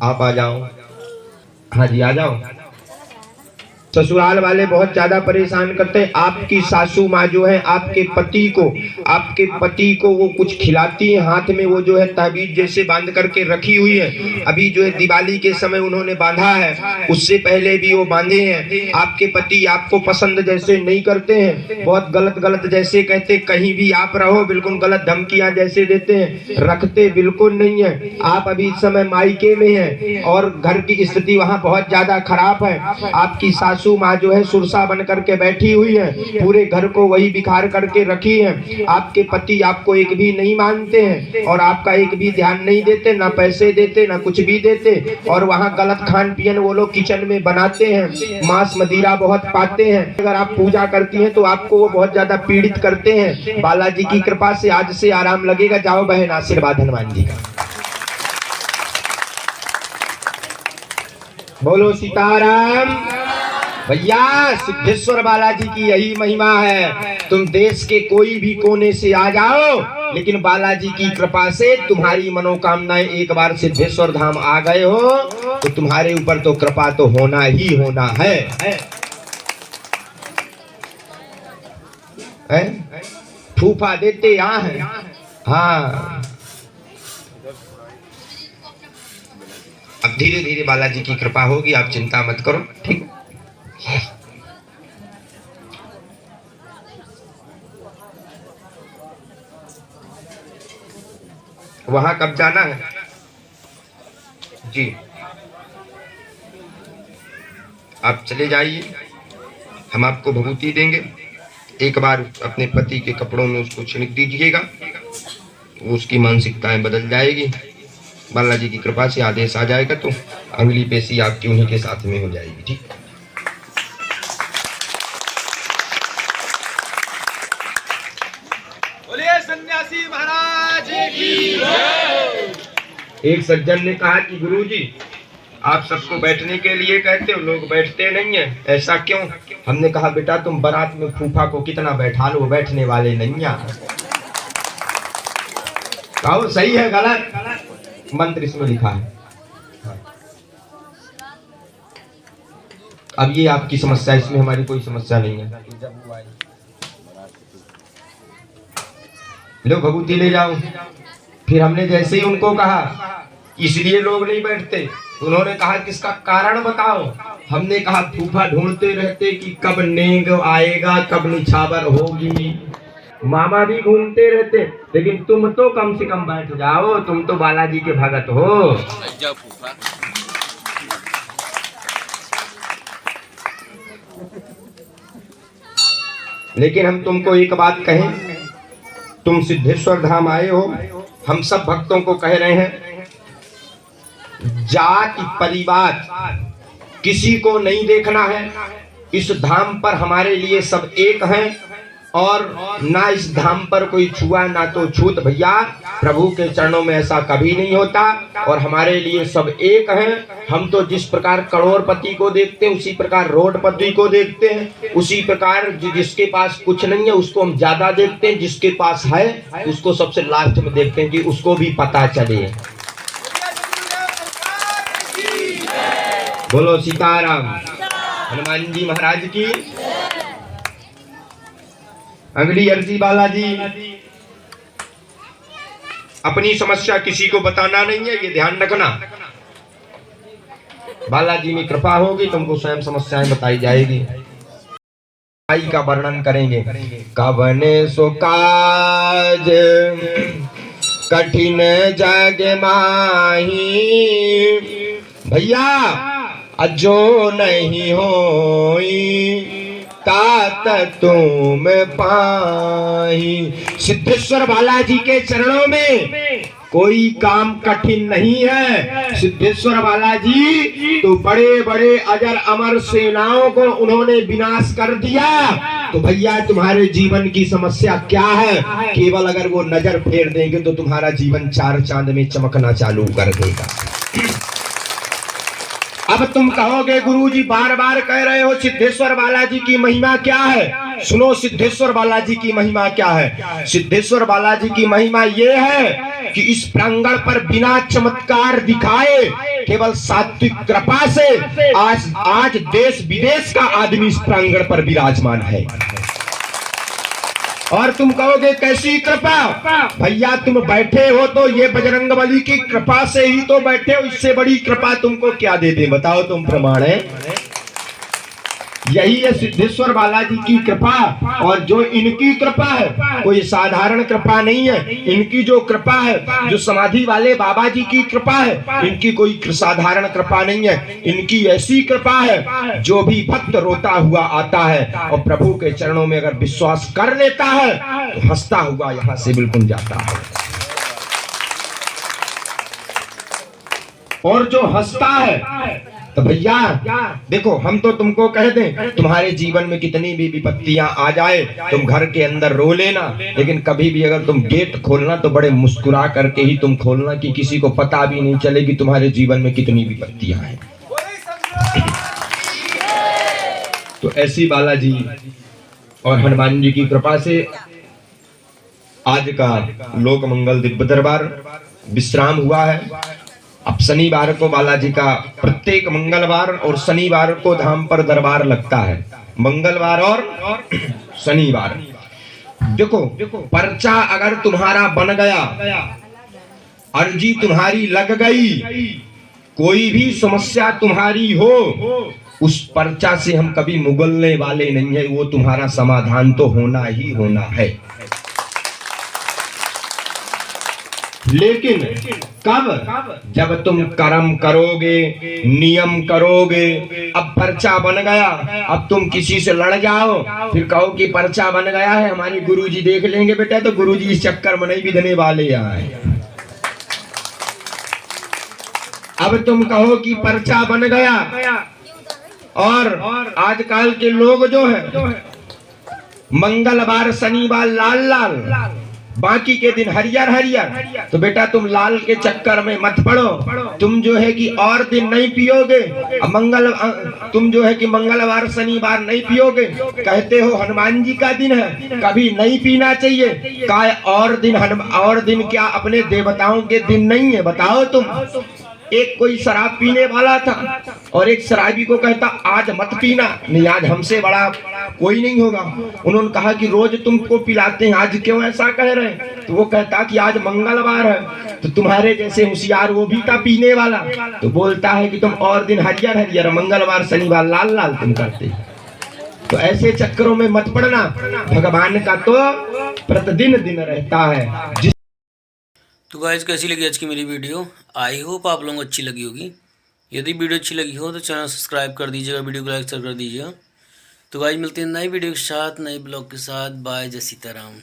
आप आ जाओ। हाँ जी, आ जाओ। ससुराल वाले बहुत ज्यादा परेशान करते हैं। आपकी सासू माँ जो है आपके पति को वो कुछ खिलाती है, हाथ में वो जो है ताबीज जैसे बांध करके रखी हुई है। अभी जो है दिवाली के समय उन्होंने बांधा है, उससे पहले भी वो बांधे हैं। आपके पति आपको पसंद जैसे नहीं करते हैं, बहुत गलत गलत जैसे कहते, कहीं भी आप रहो बिल्कुल गलत धमकियां जैसे देते हैं, रखते बिल्कुल नहीं है। आप अभी इस समय मायके में हैं और घर की स्थिति वहां बहुत ज्यादा खराब है। आपकी सासू माँ जो है सुरसा बन करके बैठी हुई है, पूरे घर को वही बिखार करके रखी है। आपके पति आपको एक भी नहीं मानते हैं और आपका एक भी ध्यान नहीं देते, ना पैसे देते ना कुछ भी देते। और वहाँ गलत खान पियन वो लोग किचन में बनाते हैं, मांस मदिरा बहुत पाते हैं। अगर आप पूजा करती हैं तो आपको वो बहुत ज्यादा पीड़ित करते हैं। बालाजी की कृपा से आज से आराम लगेगा। जाओ बहन, आशीर्वाद हनुमान जी का। बोलो सीताराम। भैया सिद्धेश्वर बालाजी की यही महिमा है। तुम देश के कोई भी कोने से आ जाओ, लेकिन बालाजी की कृपा से तुम्हारी मनोकामनाएं एक बार सिद्धेश्वर धाम आ गए हो तो तुम्हारे ऊपर तो कृपा तो होना ही होना है। फूफा देते यहाँ है। हाँ, अब धीरे धीरे बालाजी की कृपा होगी, आप चिंता मत करो, ठीक। वहां कब जाना है जी? आप चले जाइए, हम आपको भभूति देंगे। एक बार अपने पति के कपड़ों में उसको छिड़क दीजिएगा, उसकी मानसिकताएं बदल जाएगी। बालाजी की कृपा से आदेश आ जाएगा तो अगली पेशी आपकी उन्हीं के साथ में हो जाएगी, ठीक। बोलिए सन्यासी महाराज की जय। एक सज्जन ने कहा कि गुरुजी, आप सबको बैठने के लिए कहते हो, लोग बैठते नहीं है, ऐसा क्यों? हमने कहा बेटा तुम बारात में फूफा को कितना बैठा लो, बैठने वाले नहीं है। कहो सही है गलत? मंत्र इसमें लिखा है। अब ये आपकी समस्या, इसमें हमारी कोई समस्या नहीं है। लो भभूति ले जाओ। फिर हमने जैसे ही उनको कहा इसलिए लोग नहीं बैठते, उन्होंने कहा कि इसका कारण बताओ। हमने कहा फूफा ढूंढते रहते कि कब नेंग आएगा, कब निछावर होगी। मामा भी घूमते रहते, लेकिन तुम तो कम से कम बैठ जाओ, तुम तो बालाजी के भगत हो। लेकिन हम तुमको एक बात कहें, तुम सिद्धेश्वर धाम आए हो, हम सब भक्तों को कह रहे हैं, जाति परिवार किसी को नहीं देखना है। इस धाम पर हमारे लिए सब एक हैं और ना इस धाम पर कोई छुआ ना तो छूत। भैया प्रभु के चरणों में ऐसा कभी नहीं होता और हमारे लिए सब एक हैं। हम तो जिस प्रकार करोड़पति को देखते हैं उसी प्रकार रोडपति को देखते हैं, उसी प्रकार जिसके पास कुछ नहीं है उसको हम ज्यादा देखते हैं, जिसके पास है उसको सबसे लास्ट में देखते हैं कि उसको भी पता चले। बोलो सीताराम। हनुमान जी महाराज की। अगली अर्जी बालाजी, अपनी समस्या किसी को बताना नहीं है, ये ध्यान रखना। बालाजी में कृपा होगी, तुमको स्वयं समस्याएं बताई जाएगी। आई का वर्णन करेंगे। कवन सो काज कठिन जग माही, भैया अजो नहीं होई तात तुम पाही। सिद्धेश्वर बालाजी के चरणों में कोई काम कठिन नहीं है। सिद्धेश्वर बालाजी तो बड़े बड़े अजर अमर सेनाओं को उन्होंने विनाश कर दिया। तो भैया तुम्हारे जीवन की समस्या क्या है? केवल अगर वो नजर फेर देंगे तो तुम्हारा जीवन चार चांद में चमकना चालू कर देगा। अब तुम कहोगे गुरुजी बार बार कह रहे हो सिद्धेश्वर बालाजी की महिमा क्या है? सुनो सिद्धेश्वर बालाजी की महिमा क्या है। सिद्धेश्वर बालाजी की महिमा ये है कि इस प्रांगण पर बिना चमत्कार दिखाए केवल सात्विक कृपा से आज देश विदेश का आदमी इस प्रांगण पर विराजमान है। और तुम कहोगे कैसी कृपा? भैया तुम बैठे हो तो ये बजरंगबली की कृपा से ही तो बैठे हो, इससे बड़ी कृपा तुमको क्या दे दे? बताओ तुम प्रमाण है। यही है सिद्धेश्वर बालाजी की कृपा। और जो इनकी कृपा है कोई साधारण कृपा नहीं है। इनकी जो कृपा है, जो समाधि वाले बाबा जी की कृपा है, इनकी कोई साधारण कृपा नहीं है। इनकी ऐसी कृपा है जो भी भक्त रोता हुआ आता है और प्रभु के चरणों में अगर विश्वास कर लेता है तो हंसता हुआ यहाँ से बिल्कुल जाता है। और जो हंसता है तो भैया देखो, हम तो तुमको कह दें तुम्हारे जीवन में कितनी भी विपत्तियां आ जाए तुम घर के अंदर रो लेना, लेकिन कभी भी अगर तुम गेट खोलना तो बड़े मुस्कुरा करके ही तुम खोलना कि किसी को पता भी नहीं चलेगी तुम्हारे जीवन में कितनी विपत्तियां हैं। तो ऐसी बालाजी और हनुमान जी की कृपा से आज का लोक मंगल दिव्य दरबार विश्राम हुआ है। अब शनिवार को बालाजी का प्रत्येक मंगलवार और शनिवार को धाम पर दरबार लगता है, मंगलवार और शनिवार। देखो पर्चा अगर तुम्हारा बन गया, अर्जी तुम्हारी लग गई, कोई भी समस्या तुम्हारी हो, उस पर्चा से हम कभी मुगलने वाले नहीं है। वो तुम्हारा समाधान तो होना ही होना है। लेकिन कब? जब तुम कर्म करोगे, नियम करोगे। अब पर्चा बन गया, अब तुम किसी से लड़ जाओ, फिर कहो कि पर्चा बन गया है, हमारे गुरुजी देख लेंगे बेटा, तो गुरुजी इस चक्कर में नहीं बिधने वाले आए। अब तुम कहो कि पर्चा बन गया, और आजकल के लोग जो है मंगलवार शनिवार लाल लाल, बाकी के दिन हरियर हरियर, तो बेटा तुम लाल के चक्कर में मत पड़ो। तुम जो है कि और दिन नहीं पियोगे, तुम जो है कि मंगलवार शनिवार नहीं पियोगे, कहते हो हनुमान जी का दिन है, कभी नहीं पीना चाहिए। काय और दिन क्या अपने देवताओं के दिन नहीं है? बताओ तुम। एक कोई शराब पीने वाला था और एक शराबी को कहता आज मत पीना, नहीं आज हमसे बड़ा कोई नहीं होगा। उन्होंने कहा कि रोज तुमको पिलाते हैं, आज क्यों ऐसा कह रहे हैं? तो वो कहता कि आज मंगलवार है, तो तुम्हारे जैसे होशियार वो भी था पीने वाला, तो बोलता है कि तुम और दिन हरियर हरियर, मंगलवार शनिवार लाल लाल तुम करते। तो ऐसे चक्करों में मत पड़ना, भगवान का तो प्रतिदिन दिन रहता है। तो गाइस कैसी लगी आज की मेरी वीडियो? आई होप आप लोगों को अच्छी लगी होगी। यदि वीडियो अच्छी लगी हो तो चैनल सब्सक्राइब कर दीजिएगा, वीडियो को लाइक शेयर कर दीजिएगा। तो गाइस मिलते हैं नई वीडियो के साथ, नए ब्लॉग के साथ। बाय, जय सीताराम।